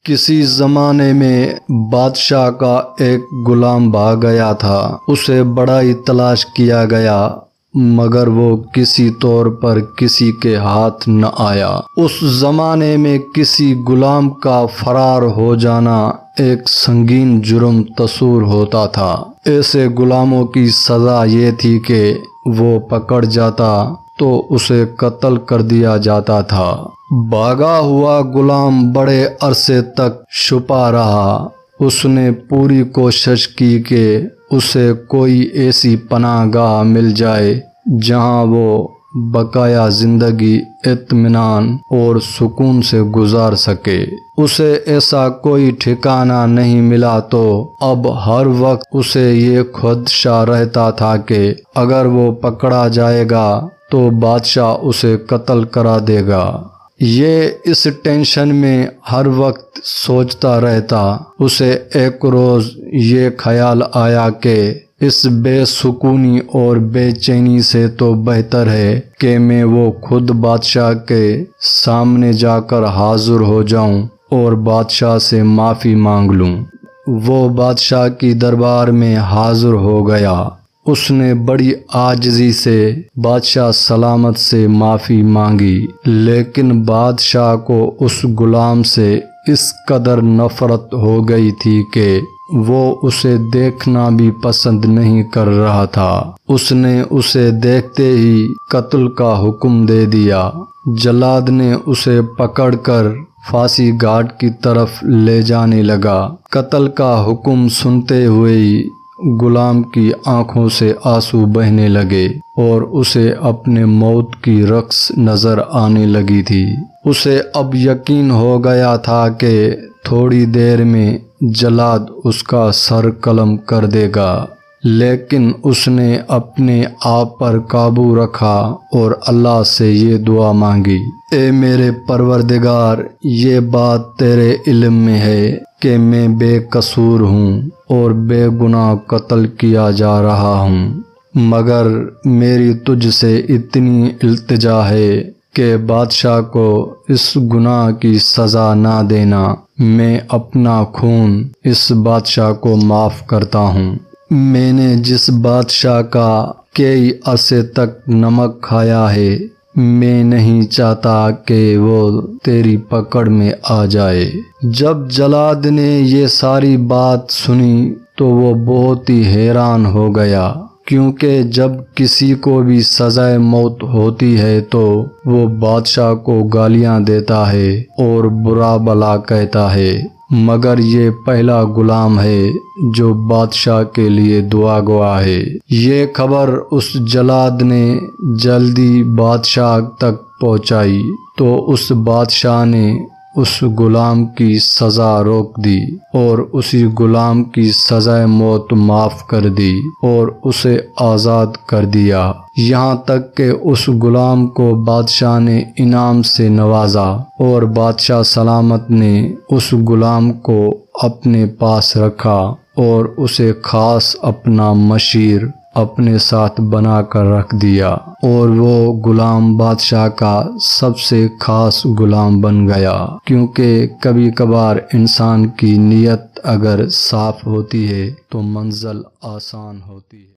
کسی زمانے میں بادشاہ کا ایک غلام بھاگ گیا تھا۔ اسے بڑا ہی تلاش کیا گیا مگر وہ کسی طور پر کسی کے ہاتھ نہ آیا۔ اس زمانے میں کسی غلام کا فرار ہو جانا ایک سنگین جرم تصور ہوتا تھا۔ ایسے غلاموں کی سزا یہ تھی کہ وہ پکڑ جاتا تو اسے قتل کر دیا جاتا تھا۔ بھاگا ہوا غلام بڑے عرصے تک چھپا رہا۔ اس نے پوری کوشش کی کہ اسے کوئی ایسی پناہ گاہ مل جائے جہاں وہ بقایا زندگی اطمینان اور سکون سے گزار سکے۔ اسے ایسا کوئی ٹھکانہ نہیں ملا تو اب ہر وقت اسے یہ خدشہ رہتا تھا کہ اگر وہ پکڑا جائے گا تو بادشاہ اسے قتل کرا دے گا۔ یہ اس ٹینشن میں ہر وقت سوچتا رہتا۔ اسے ایک روز یہ خیال آیا کہ اس بے سکونی اور بے چینی سے تو بہتر ہے کہ میں وہ خود بادشاہ کے سامنے جا کر حاضر ہو جاؤں اور بادشاہ سے معافی مانگ لوں۔ وہ بادشاہ کی دربار میں حاضر ہو گیا۔ اس نے بڑی عاجزی سے بادشاہ سلامت سے معافی مانگی، لیکن بادشاہ کو اس غلام سے اس قدر نفرت ہو گئی تھی کہ وہ اسے دیکھنا بھی پسند نہیں کر رہا تھا۔ اس نے اسے دیکھتے ہی قتل کا حکم دے دیا۔ جلاد نے اسے پکڑ کر پھانسی گھاٹ کی طرف لے جانے لگا۔ قتل کا حکم سنتے ہوئے ہی غلام کی آنکھوں سے آنسو بہنے لگے اور اسے اپنے موت کی رقص نظر آنے لگی تھی۔ اسے اب یقین ہو گیا تھا کہ تھوڑی دیر میں جلاد اس کا سر قلم کر دے گا، لیکن اس نے اپنے آپ پر قابو رکھا اور اللہ سے یہ دعا مانگی، اے میرے پروردگار، یہ بات تیرے علم میں ہے کہ میں بے قصور ہوں اور بے گناہ قتل کیا جا رہا ہوں، مگر میری تجھ سے اتنی التجا ہے کہ بادشاہ کو اس گناہ کی سزا نہ دینا۔ میں اپنا خون اس بادشاہ کو معاف کرتا ہوں۔ میں نے جس بادشاہ کا کئی عرصے تک نمک کھایا ہے، میں نہیں چاہتا کہ وہ تیری پکڑ میں آ جائے۔ جب جلاد نے یہ ساری بات سنی تو وہ بہت ہی حیران ہو گیا، کیونکہ جب کسی کو بھی سزائے موت ہوتی ہے تو وہ بادشاہ کو گالیاں دیتا ہے اور برا بھلا کہتا ہے، مگر یہ پہلا غلام ہے جو بادشاہ کے لیے دعا گوا ہے۔ یہ خبر اس جلاد نے جلدی بادشاہ تک پہنچائی تو اس بادشاہ نے اس غلام کی سزا روک دی اور اسی غلام کی سزائے موت معاف کر دی اور اسے آزاد کر دیا، یہاں تک کہ اس غلام کو بادشاہ نے انعام سے نوازا اور بادشاہ سلامت نے اس غلام کو اپنے پاس رکھا اور اسے خاص اپنا مشیر اپنے ساتھ بنا کر رکھ دیا، اور وہ غلام بادشاہ کا سب سے خاص غلام بن گیا، کیونکہ کبھی کبھار انسان کی نیت اگر صاف ہوتی ہے تو منزل آسان ہوتی ہے۔